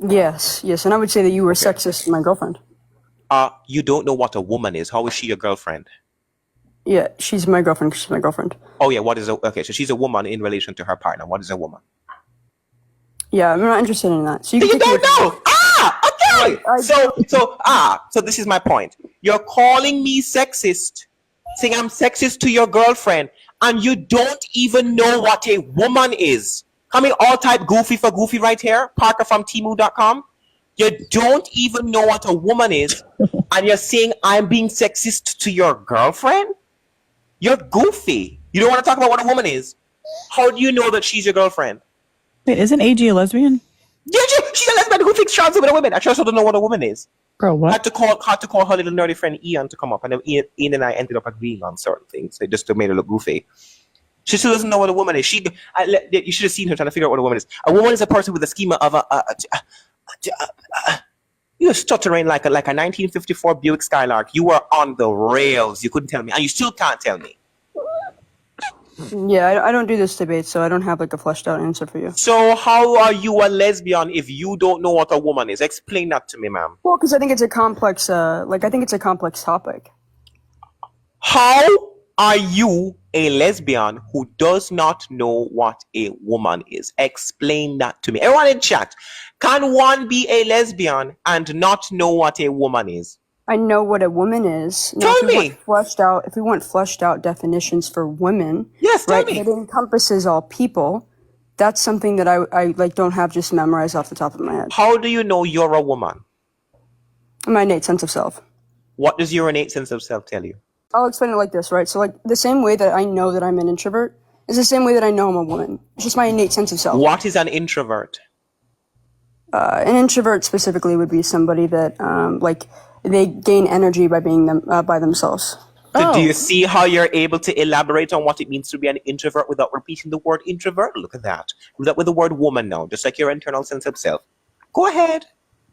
Yes, yes, and I would say that you were sexist to my girlfriend. You don't know what a woman is. How is she your girlfriend? Yeah, she's my girlfriend because she's my girlfriend. Oh yeah, what is okay? So she's a woman in relation to her partner. What is a woman? Yeah, I'm not interested in that. So You can don't know. Okay. I So this is my point. You're calling me sexist, saying I'm sexist to your girlfriend, and you don't even know what a woman is. Coming all type goofy for goofy right here, Parker from Temu.com. You don't even know what a woman is, and you're saying I'm being sexist to your girlfriend? You're goofy. You don't want to talk about what a woman is. How do you know that she's your girlfriend? Wait, isn't AG a lesbian? Yeah, she's a lesbian who thinks trans women are women. I just don't know what a woman is. Bro, what? Had to call her little nerdy friend Ian to come up, and then Ian and I ended up agreeing on certain things. They just made her look goofy. She still doesn't know what a woman is. You should have seen her trying to figure out what a woman is. A woman is a person with a schema of you're stuttering like a 1954 Buick Skylark. You were on the rails. You couldn't tell me, and you still can't tell me. Yeah, I don't do this debate, so I don't have like a fleshed out answer for you. So how are you a lesbian if you don't know what a woman is? Explain that to me, ma'am. Well, because I think it's a complex, I think it's a complex topic. How are you a lesbian who does not know what a woman is? Explain that to me. Everyone in chat, can one be a lesbian and not know what a woman is? I know what a woman is. Now, Tell me. If we want fleshed out definitions for women, Yes, tell right, me. that encompasses all people, that's something that I like don't have just memorized off the top of my head. How do you know you're a woman? My innate sense of self. What does your innate sense of self tell you? I'll explain it like this, right? So like the same way that I know that I'm an introvert is the same way that I know I'm a woman. It's just my innate sense of self. What is an introvert? An introvert specifically would be somebody that they gain energy by being by themselves. So do you see how you're able to elaborate on what it means to be an introvert without repeating the word introvert? Look at that. Do that with the word woman now, just like your internal sense of self. Go ahead.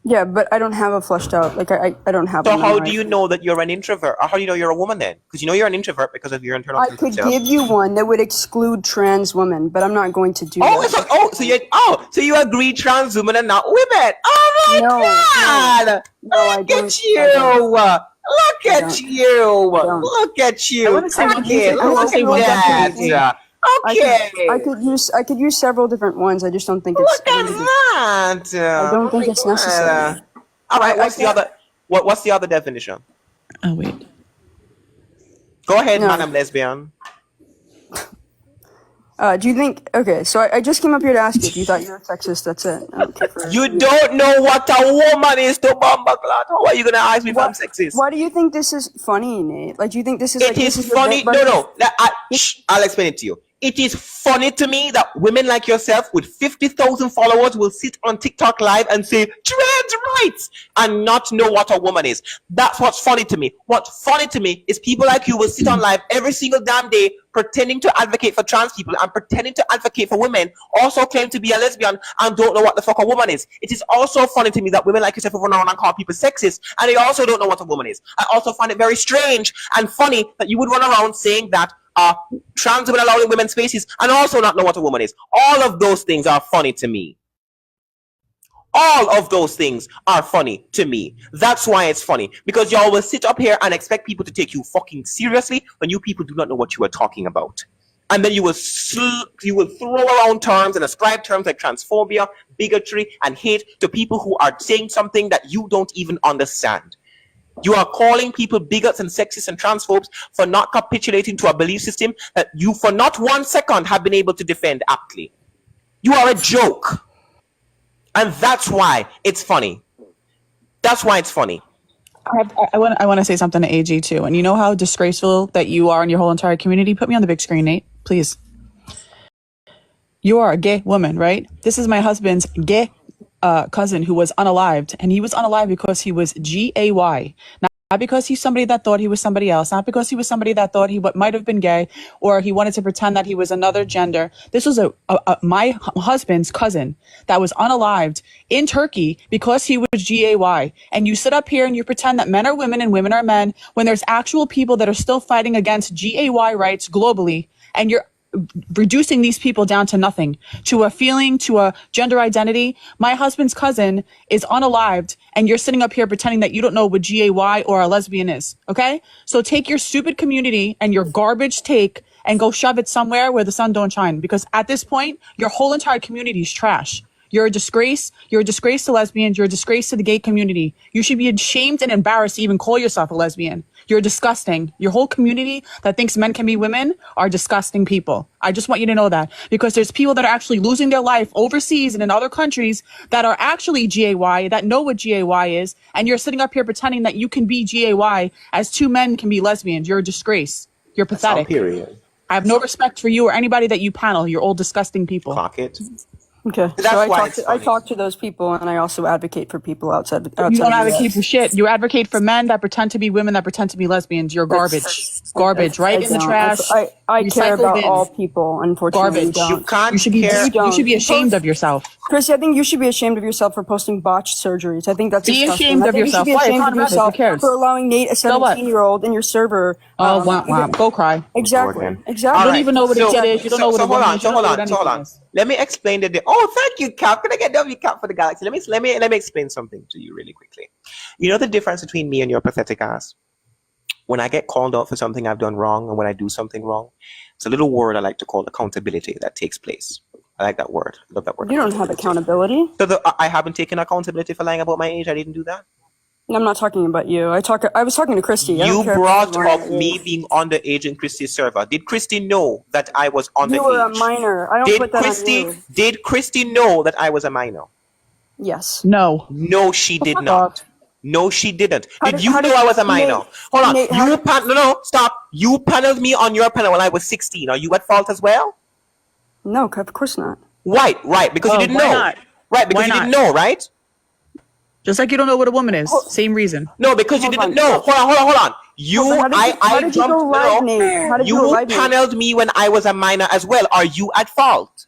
Yeah, but I don't have a fleshed out, I don't have. So how do you know that you're an introvert? Or how do you know you're a woman then? Because you know you're an introvert because of your internal sense of self. I could give you one that would exclude trans women, but I'm not going to do that. So you agree trans women are not women? Oh my God! Look at you! Look at you! Look at you! I want to say one thing. I want to say one thing. Okay. I could use several different ones. I just don't think it's. Look at that! I don't think it's necessary. All right. What's the other? What's the other definition? Oh wait. Go ahead, Madam Lesbian. Do you think? Okay, so I just came up here to ask you if you thought you were sexist. That's it. I don't care for You don't know what a woman is, to Bomba Clot. How are you gonna ask me if I'm sexist? Why do you think this is funny, Nate? Like, do you think this is? It is funny. No. I'll explain it to you. It is funny to me that women like yourself with 50,000 followers will sit on TikTok live and say trans rights and not know what a woman is. That's what's funny to me. What's funny to me is people like you will sit on live every single damn day pretending to advocate for trans people and pretending to advocate for women, also claim to be a lesbian and don't know what the fuck a woman is. It is also funny to me that women like yourself will run around and call people sexist and they also don't know what a woman is. I also find it very strange and funny that you would run around saying that trans women allowed in women's spaces and also not know what a woman is. All of those things are funny to me. All of those things are funny to me. That's why it's funny. Because y'all will sit up here and expect people to take you fucking seriously when you people do not know what you are talking about. And then you will throw around terms and ascribe terms like transphobia, bigotry, and hate to people who are saying something that you don't even understand. You are calling people bigots and sexists and transphobes for not capitulating to a belief system that you for not 1 second have been able to defend aptly. You are a joke. And that's why it's funny. That's why it's funny. I want to say something to AG too. And you know how disgraceful that you are and your whole entire community? Put me on the big screen, Nate, please. You are a gay woman, right? This is my husband's gay cousin who was unalived, and he was unalived because he was GAY, not because he's somebody that thought he was somebody else, not because he was somebody that thought he might have been gay or he wanted to pretend that he was another gender. This was my husband's cousin that was unalived in Turkey because he was GAY. And you sit up here and you pretend that men are women and women are men when there's actual people that are still fighting against GAY rights globally, and you're reducing these people down to nothing, to a feeling, to a gender identity. My husband's cousin is unalived, and you're sitting up here pretending that you don't know what GAY or a lesbian is. Okay? So take your stupid community and your garbage take and go shove it somewhere where the sun don't shine. Because at this point, your whole entire community is trash. You're a disgrace. You're a disgrace to lesbians. You're a disgrace to the gay community. You should be ashamed and embarrassed to even call yourself a lesbian. You're disgusting. Your whole community that thinks men can be women are disgusting people. I just want you to know that, because there's people that are actually losing their life overseas and in other countries that are actually GAY, that know what GAY is, and you're sitting up here pretending that you can be GAY as two men can be lesbians. You're a disgrace. You're pathetic. Period. I have no respect for you or anybody that you panel. You're all disgusting people. Clock it. Okay, That's so why it's I funny. talk to those people, and I also advocate for people outside. You don't the US. advocate for shit. You advocate for men that pretend to be women that pretend to be lesbians. You're garbage. Garbage, right I in the don't. trash. I care Recycle about bin. all people. Unfortunately, Garbage. you You don't. can't You should be care. you should be ashamed of yourself. Chrissy, I think you should be ashamed of yourself for posting botched surgeries. I think that's Be disgusting. ashamed I of think yourself. You should Why? be ashamed It's of on Reddit. Who yourself cares? for allowing Nate, a So what? 17-year-old, in your server. Oh, womp. Go cry. Exactly. Lord, Exactly. You don't even know what a So- kid is. You don't know what a hold woman on, is. You don't know what anything is. Let me explain the. Oh, thank you, Cap. Can I get W Cap for the galaxy? Let me explain something to you really quickly. You know the difference between me and your pathetic ass? When I get called out for something I've done wrong, and when I do something wrong, it's a little word I like to call accountability that takes place. I like that word. I love that word. You don't have accountability. So I haven't taken accountability for lying about my age. I didn't do that. I'm not talking about you. I was talking to Christy. I You don't care if brought you're up lying. me being underage in Christie's server. Did Christie know that I was underage? You were a minor. I don't put that on you. Did Christie know that I was a minor? Yes. No. No, she did fuck not. off. No, she didn't. How Did did- you how know did- I was a minor? Nate- Hold on. Nate, how No, stop. You paneled me on your panel when I was 16. Are you at fault as well? No, of course not. Right. Because you Oh, didn't why know. not? Right, because Why you not? didn't know, right? Just like you don't know what a woman is. Same reason. No, because you Hold didn't on. know. Hold on. How did you go live, Nate? How did you go You live, Nate? paneled me when I was a minor as well. Are you at fault?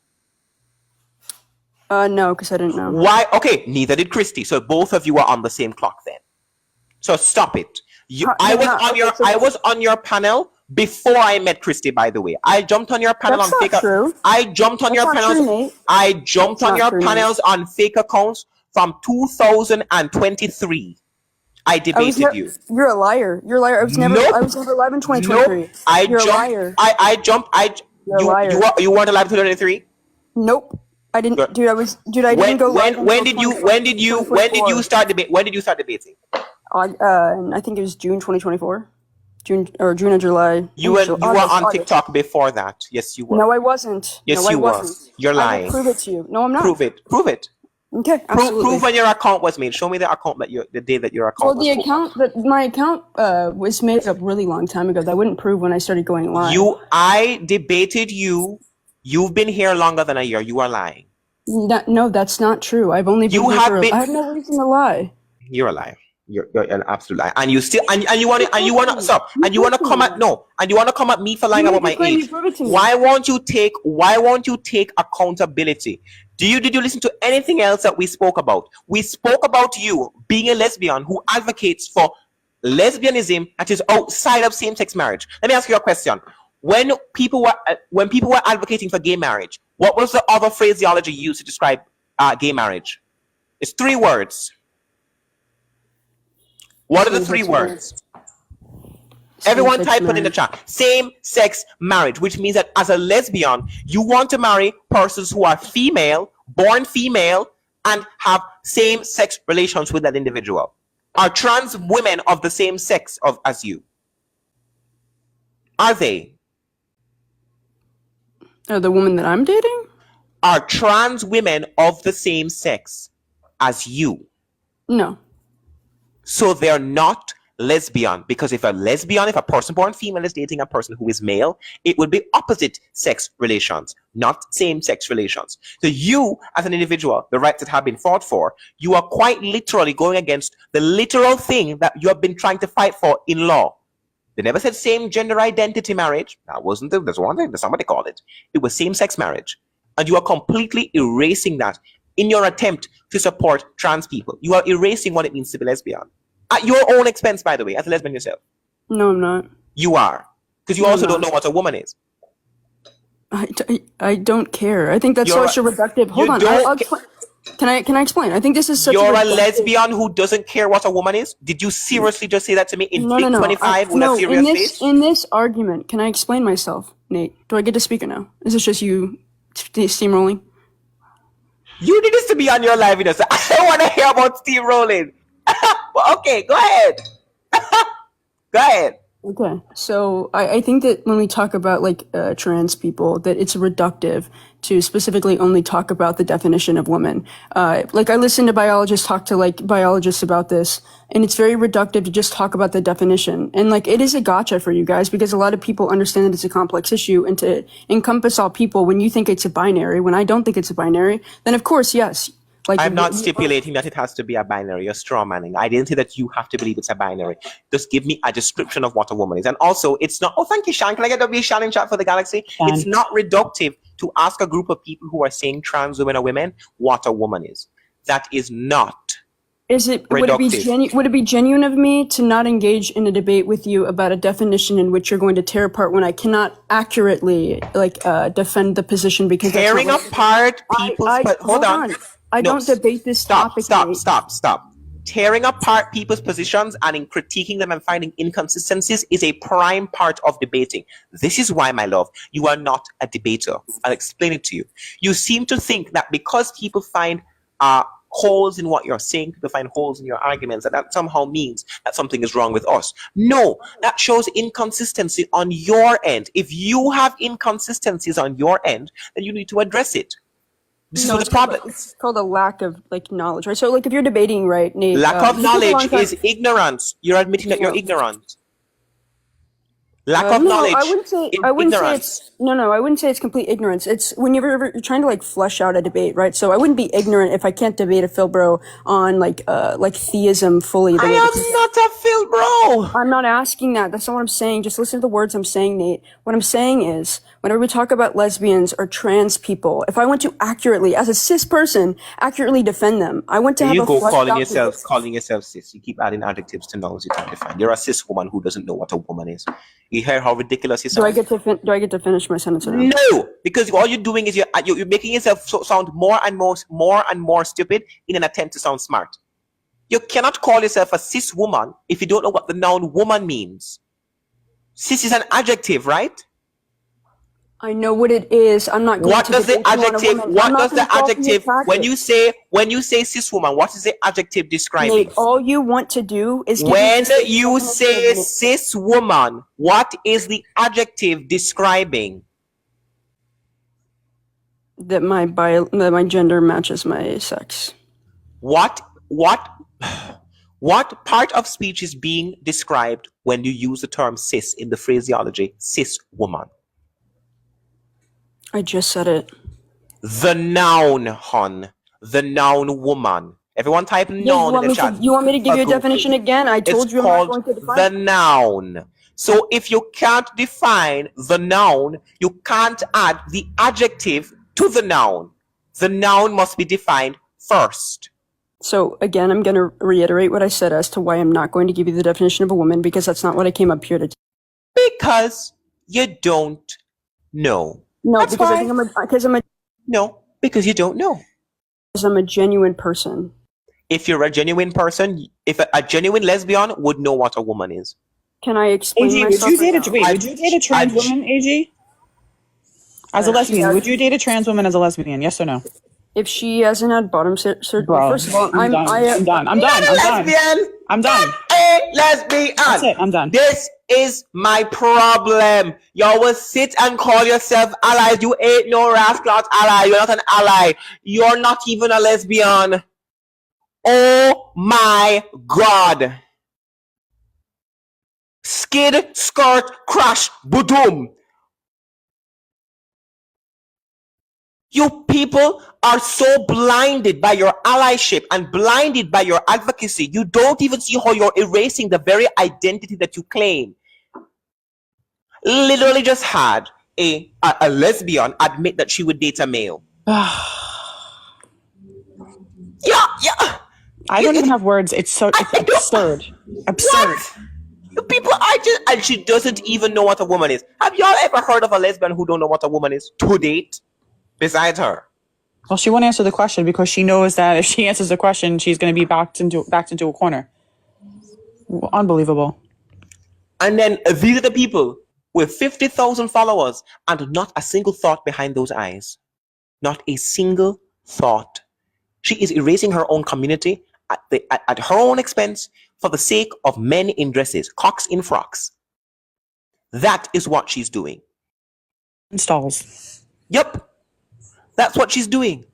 No, because I didn't know. Why? Okay, neither did Christie. So both of you are on the same clock then. So stop it. I was on your panel before I met Christie, by the way. I jumped on your panel That's on not fake. true. I jumped on That's your not panels. true, Nate. I jumped That's on not your true, Nate. panels on fake accounts from 2023. I debated you. You're a liar. You're a liar. I was never. Nope. I was never live in 2023. Nope. I You're jumped. a liar. I jumped. You're a liar. You weren't alive in 2023. Nope. I didn't, Good. dude. I didn't go live. When did you start debating? When did you start debating? I think it was June 2024. June or July. You were on August. TikTok before that. Yes, you were. No, I wasn't. Yes, no, I you were. wasn't. You're I lying. will prove it to you. No, I'm not. Prove it. Okay, absolutely. Prove when your account was made. Show me the account the day that your account Well, was the made. account that my account was made a really long time ago. That wouldn't prove when I started going live. I debated you. You've been here longer than a year. You are lying. No, that's not true. I've only been You here have for. been- I have no reason to lie. You're a liar. You're an absolute liar. And you still and you want to stop. And you want to come at me for lying You about need my to claim age. you prove it to me. Why won't you take accountability? Did you listen to anything else that we spoke about? We spoke about you being a lesbian who advocates for lesbianism that is outside of same-sex marriage. Let me ask you a question. When people were advocating for gay marriage, what was the other phraseology used to describe gay marriage? It's 3 words. What are the 3 words? Everyone Same-sex type it in the chat. Same-sex marriage, which means that as a lesbian, you want to marry persons who are female, born female, and have same-sex relations with that individual. Are trans women of the same sex as you? Are they? The woman that I'm dating? Are trans women of the same sex as you? No. So they're not lesbian, because if a person born female is dating a person who is male, it would be opposite sex relations, not same sex relations. So you, as an individual, the rights that have been fought for, you are quite literally going against the literal thing that you have been trying to fight for in law. They never said same gender identity marriage. That's one thing that somebody called it. It was same sex marriage. And you are completely erasing that in your attempt to support trans people. You are erasing what it means to be lesbian. At your own expense, by the way, as a lesbian yourself. No, I'm not. You are. Because you also don't know what a woman is. I don't care. I think that's You're such a reductive. Hold you on. don't I'll ca- explain. Can I explain? I think this is such a You're a reductive. lesbian who doesn't care what a woman is? Did you seriously just say that to me in No, Blink no, no. 25 with a No. serious face? In this argument, can I explain myself, Nate? Do I get to speak or no? Is this just you steamrolling? You need this to be on your live video, so I don't want to hear about steamrolling. But okay, go ahead. Go ahead. Okay, so I think that when we talk about like trans people, that it's reductive to specifically only talk about the definition of woman. Like I listen to biologists talk to like biologists about this, and it's very reductive to just talk about the definition. And like it is a gotcha for you guys because a lot of people understand that it's a complex issue, and to encompass all people when you think it's a binary, when I don't think it's a binary, then of course yes. Like I'm not stipulating that it has to be a binary, a straw manning. I didn't say that you have to believe it's a binary. Just give me a description of what a woman is. And also, it's not, oh, thank you, Sean. Can I get W Shan in chat for the galaxy? Fine. It's not reductive to ask a group of people who are saying trans women are women what a woman is. That is not. Would it be genuine of me to not engage in a debate with you about a definition in which you're going to tear apart when I cannot accurately defend the position because Tearing apart people's hold on. I don't debate this topic. Stop. Tearing apart people's positions and in critiquing them and finding inconsistencies is a prime part of debating. This is why, my love, you are not a debater. I'll explain it to you. You seem to think that because people find holes in what you're saying, people find holes in your arguments, that somehow means that something is wrong with us. No, that shows inconsistency on your end. If you have inconsistencies on your end, then you need to address it. This is the problem. It's called a lack of like knowledge, right? So like if you're debating, right, Nate? Lack of knowledge is ignorance. You're admitting that you're ignorant. Lack of knowledge. I wouldn't say it's I wouldn't say it's complete ignorance. It's whenever you're trying to like flesh out a debate, right? So I wouldn't be ignorant if I can't debate a Philbro on like theism fully. I am not a Philbro. I'm not asking that. That's not what I'm saying. Just listen to the words I'm saying, Nate. What I'm saying is, whenever we talk about lesbians or trans people, if I want to accurately, as a cis person, accurately defend them, I want to have you a go fleshed out calling yourself cis. You keep adding adjectives to nouns you can't define. You're a cis woman who doesn't know what a woman is. You hear how ridiculous you sound? Do I get to finish my sentence or no? No, because all you're doing is you're making yourself sound more and more stupid in an attempt to sound smart. You cannot call yourself a cis woman if you don't know what the noun woman means. Cis is an adjective, right? I know what it is. I'm not going What to does the debate you on a adjective? woman. What I'm not does gonna the call for you adjective? to When you say cis woman, what is the adjective describing? Nate, all you want to do is When you say cis woman, what is the adjective describing? that my gender matches my sex. What part of speech is being described when you use the term cis in the phraseology cis woman? I just said it. The noun, hon. The noun woman. Everyone type noun in the chat. You want me to give you a definition again? I told you I'm not going to define the noun. So if you can't define the noun, you can't add the adjective to the noun. The noun must be defined first. So again, I'm going to reiterate what I said as to why I'm not going to give you the definition of a woman, because that's not what I came up here to do. Because you don't know. No, That's because why. I think No, because you don't know. I'm a genuine person. If you're a genuine person, if a genuine lesbian would know what a woman is. Can I explain AG, myself? would you date a trans woman, AG? As a lesbian, would you date a trans woman as a lesbian? Yes or no? If she hasn't had bottom surgery, first of all, I'm done. I'm done. A lesbian. That's it. I'm done. This is my problem. Y'all will sit and call yourself allies. You ain't no rascal ally. You're not an ally. You're not even a lesbian. Oh my God. Skid, skirt, crash, boom. You people are so blinded by your allyship and blinded by your advocacy. You don't even see how you're erasing the very identity that you claim. Literally just had a lesbian admit that she would date a male. Yeah. I don't even have words. It's absurd. Absurd. The people and she doesn't even know what a woman is. Have y'all ever heard of a lesbian who don't know what a woman is to date? Besides her. Well, she won't answer the question because she knows that if she answers the question, she's going to be backed into a corner. Unbelievable. And then these are the people with 50,000 followers and not a single thought behind those eyes. Not a single thought. She is erasing her own community at her own expense for the sake of men in dresses, cocks in frocks. That is what she's doing. Installs. Yep. That's what she's doing.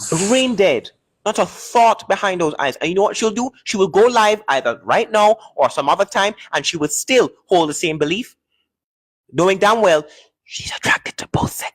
Brain dead. Not a thought behind those eyes. And you know what she'll do? She will go live either right now or some other time, and she will still hold the same belief, knowing damn well she's attracted to both sexes.